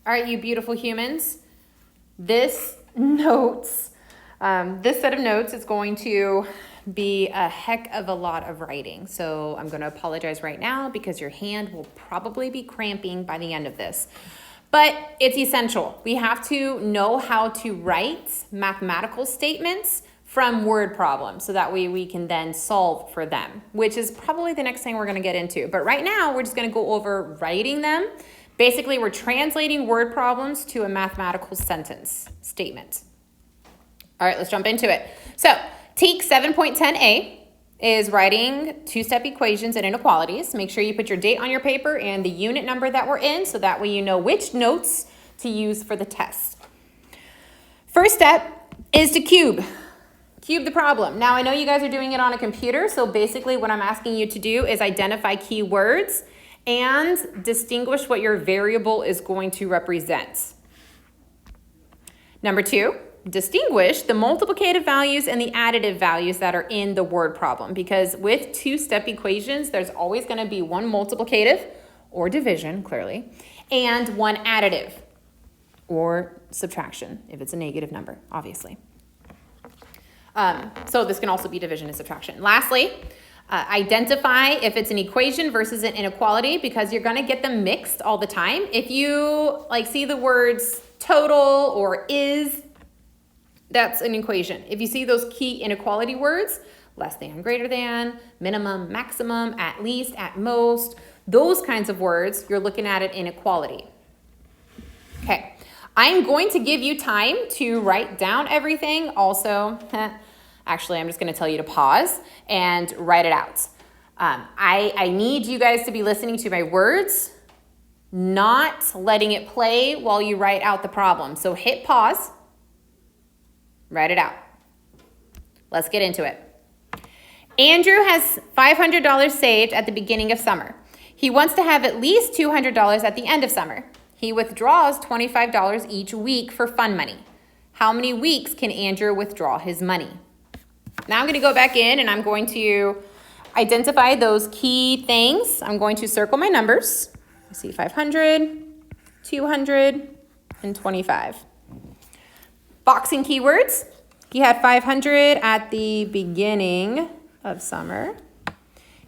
All right, you beautiful humans. This set of notes is going to be a heck of a lot of writing. So I'm going to apologize right now because your hand will probably be cramping by the end of this. But it's essential. We have to know how to write mathematical statements from word problems so that way we can then solve for them, which is probably the next thing we're going to get into. But right now, we're just going to go over writing them. Basically, we're translating word problems to a mathematical sentence statement. All right, let's jump into it. So, TEK 7.10a is writing two-step equations and inequalities. Make sure you put your date on your paper and the unit number that we're in so that way you know which notes to use for the test. First step is to cube the problem. Now, I know you guys are doing it on a computer, so basically what I'm asking you to do is identify keywords and distinguish what your variable is going to represent. Number 2, distinguish the multiplicative values and the additive values that are in the word problem, because with two-step equations, there's always going to be one multiplicative or division, clearly, and one additive or subtraction if it's a negative number, obviously. So this can also be division and subtraction. Lastly, identify if it's an equation versus an inequality, because you're going to get them mixed all the time. If you see the words total or is, that's an equation. If you see those key inequality words, less than, greater than, minimum, maximum, at least, at most, those kinds of words, you're looking at an inequality. Okay, I'm going to give you time to write down everything. Also, actually, I'm just going to tell you to pause and write it out. I need you guys to be listening to my words, not letting it play while you write out the problem. So hit pause, write it out. Let's get into it. Andrew has $500 saved at the beginning of summer. He wants to have at least $200 at the end of summer. He withdraws $25 each week for fun money. How many weeks can Andrew withdraw his money? Now I'm going to go back in and I'm going to identify those key things. I'm going to circle my numbers. I see 500, 200, and 25. Boxing keywords. He had 500 at the beginning of summer.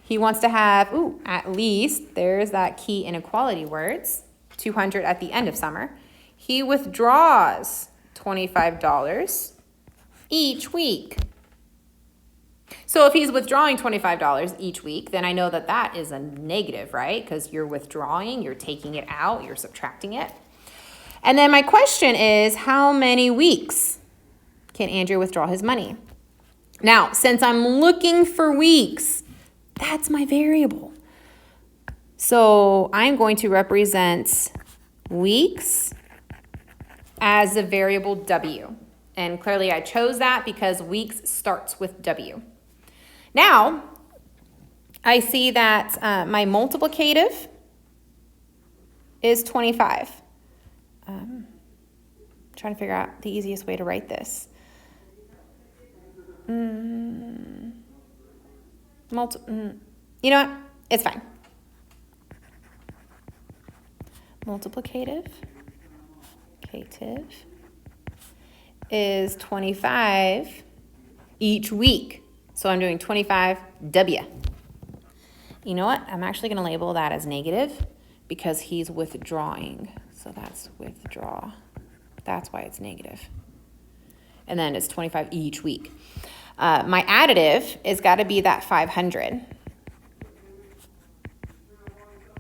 He wants to have, at least, there's that key inequality words, 200 at the end of summer. He withdraws $25 each week. So if he's withdrawing $25 each week, then I know that that is a negative, right? Because you're withdrawing, you're taking it out, you're subtracting it. And then my question is, how many weeks can Andrew withdraw his money? Now, since I'm looking for weeks, that's my variable. So I'm going to represent weeks as a variable W. And clearly I chose that because weeks starts with W. Now, I see that my multiplicative is 25. Trying to figure out the easiest way to write this. You know what? It's fine. Multiplicative is 25 each week. So I'm doing 25W. You know what? I'm actually going to label that as negative because he's withdrawing. So that's withdraw. That's why it's negative. And then it's 25 each week. My additive is got to be that 500.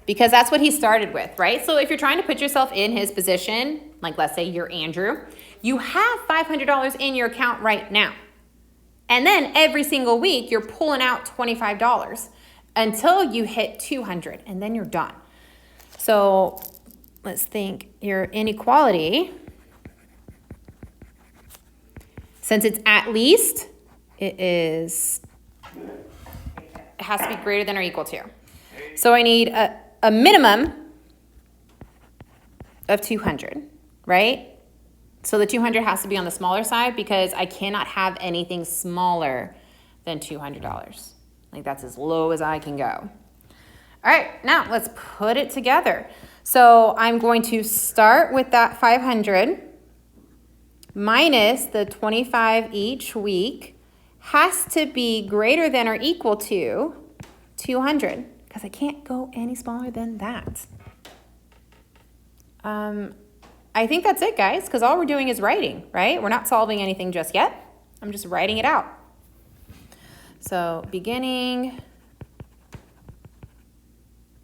Because that's what he started with, right? So if you're trying to put yourself in his position, like let's say you're Andrew, you have $500 in your account right now. And then every single week, you're pulling out $25 until you hit 200, and then you're done. So let's think your inequality. Since it's at least, it has to be greater than or equal to. So I need a minimum of 200, right? So the 200 has to be on the smaller side because I cannot have anything smaller than $200. Like that's as low as I can go. All right, now let's put it together. So I'm going to start with that 500 minus the 25 each week has to be greater than or equal to 200 because I can't go any smaller than that. I think that's it, guys, because all we're doing is writing, right? We're not solving anything just yet. I'm just writing it out. So beginning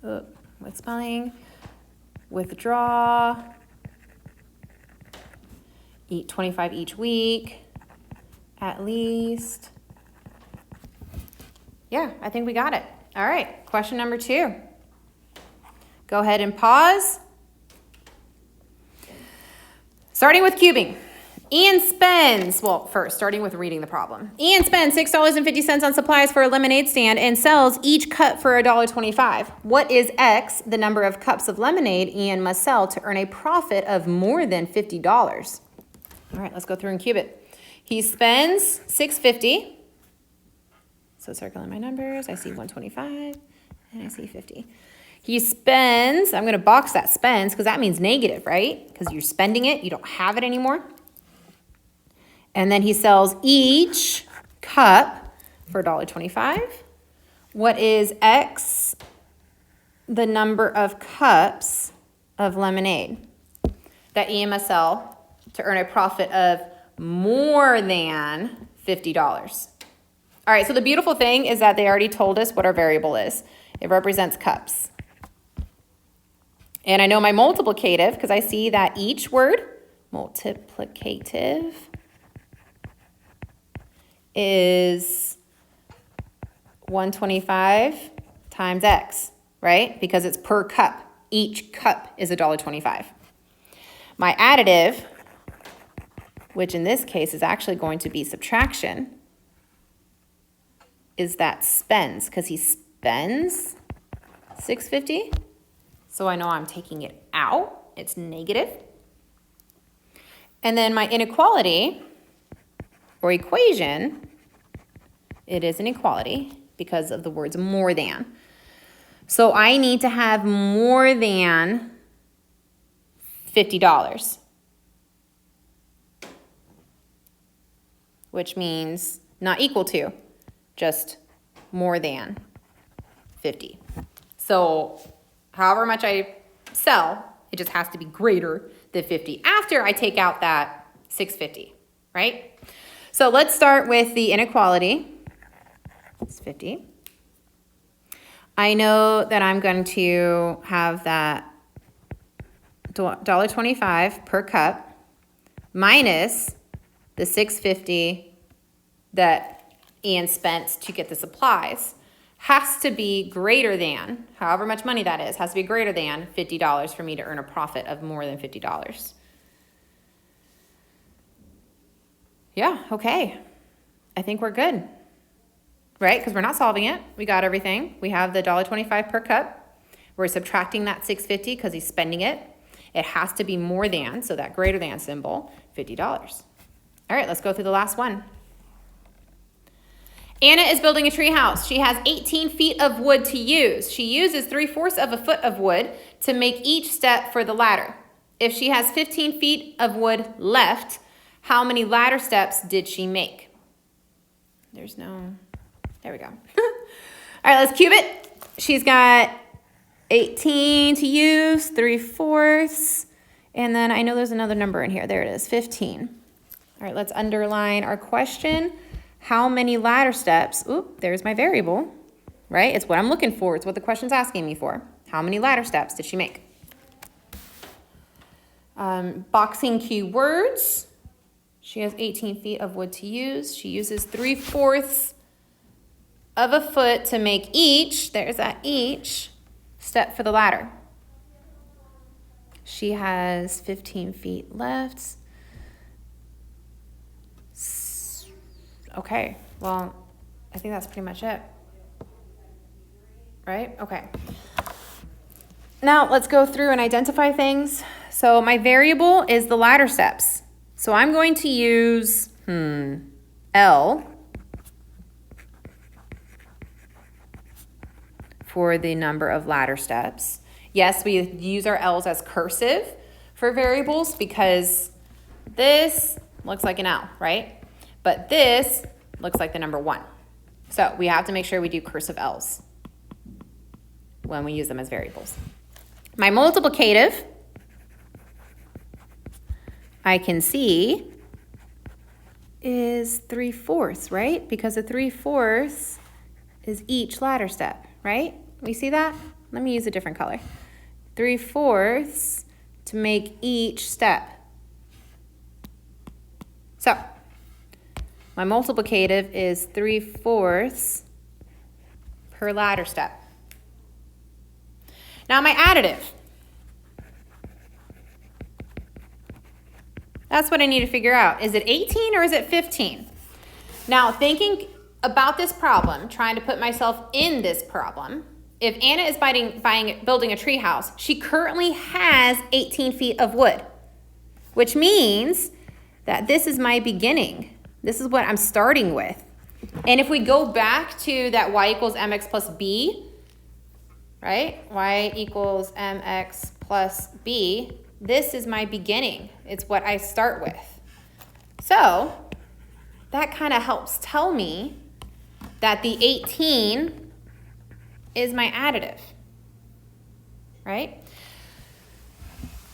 with spelling, withdraw, eat 25 each week, at least. Yeah, I think we got it. All right, question number 2. Go ahead and pause. Starting with cubing. Ian spends, well, first, starting with reading the problem. Ian spends $6.50 on supplies for a lemonade stand and sells each cup for $1.25. What is X, the number of cups of lemonade Ian must sell to earn a profit of more than $50? All right, let's go through and cube it. He spends $6.50. So circling my numbers, I see 125 and I see 50. He spends, I'm going to box that spends because that means negative, right? Because you're spending it, you don't have it anymore. And then he sells each cup for $1.25. What is X, the number of cups of lemonade that Ian must sell to earn a profit of more than $50? All right, so the beautiful thing is that they already told us what our variable is. It represents cups. And I know my multiplicative because I see that each word, multiplicative, is 125 times X, right? Because it's per cup. Each cup is $1.25. My additive, which in this case is actually going to be subtraction, is that spends, because he spends $6.50. So I know I'm taking it out. It's negative. And then my inequality or equation, it is an equality because of the words more than. So I need to have more than $50, which means not equal to, just more than 50. So however much I sell, it just has to be greater than 50 after I take out that $6.50, right? So let's start with the inequality. It's 50. I know that I'm going to have that $1.25 per cup minus the $6.50 that Ian spent to get the supplies. Has to be greater than, however much money that is, has to be greater than $50 for me to earn a profit of more than $50. Yeah, okay. I think we're good, right? Because we're not solving it. We got everything. We have the $1.25 per cup. We're subtracting that $6.50 because he's spending it. It has to be more than, so that greater than symbol, $50. All right, let's go through the last one. Anna is building a tree house. She has 18 feet of wood to use. She uses 3/4 of a foot of wood to make each step for the ladder. If she has 15 feet of wood left, how many ladder steps did she make? There we go. All right, let's cube it. She's got 18 to use, 3/4, and then I know there's another number in here. There it is, 15. All right, let's underline our question. How many ladder steps? Oop, there's my variable, right? It's what I'm looking for. It's what the question's asking me for. How many ladder steps did she make? Boxing keywords. She has 18 feet of wood to use. She uses 3/4 of a foot to make each, there's that each, step for the ladder. She has 15 feet left. Okay, well, I think that's pretty much it. Right? Okay. Now let's go through and identify things. So my variable is the ladder steps. So I'm going to use L for the number of ladder steps. Yes, we use our L's as cursive for variables because this looks like an L, right? But this looks like the number 1. So we have to make sure we do cursive L's when we use them as variables. My multiplicative, I can see, is 3/4, right? Because a 3/4 is each ladder step, right? We see that? Let me use a different color. 3/4 to make each step. So my multiplicative is 3/4 per ladder step. Now my additive. That's what I need to figure out. Is it 18 or is it 15? Now thinking about this problem, trying to put myself in this problem, if Anna is building a tree house, she currently has 18 feet of wood, which means that this is my beginning. This is what I'm starting with. And if we go back to that y equals mx plus b, right? Y equals mx plus b, this is my beginning. It's what I start with. So that kind of helps tell me that the 18 is my additive, right?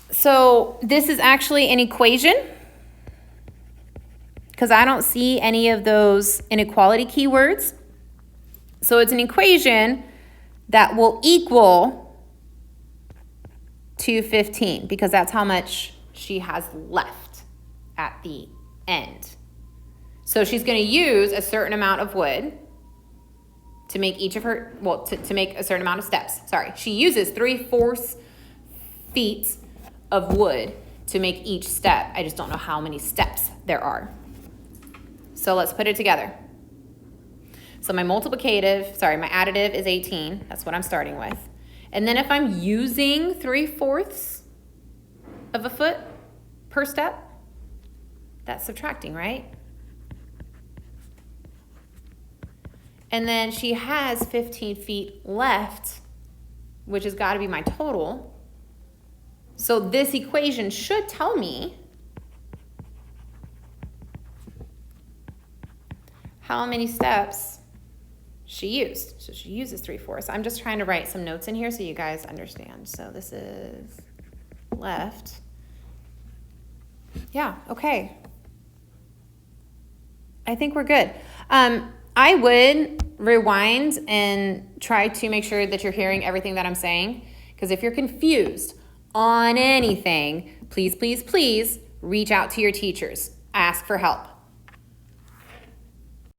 So this is actually an equation because I don't see any of those inequality keywords. So it's an equation that will equal 215 because that's how much she has left at the end. So she's going to use a certain amount of wood to make each of her, well, to make a certain amount of steps. Sorry, she uses 3/4 feet of wood to make each step. I just don't know how many steps there are. So let's put it together. So my additive is 18. That's what I'm starting with. And then if I'm using 3/4 of a foot per step, that's subtracting, right? And then she has 15 feet left, which has got to be my total. So this equation should tell me how many steps she used. So she uses 3/4. I'm just trying to write some notes in here so you guys understand. So this is left. Yeah, okay. I think we're good. I would rewind and try to make sure that you're hearing everything that I'm saying. Because if you're confused on anything, please, please, please reach out to your teachers. Ask for help.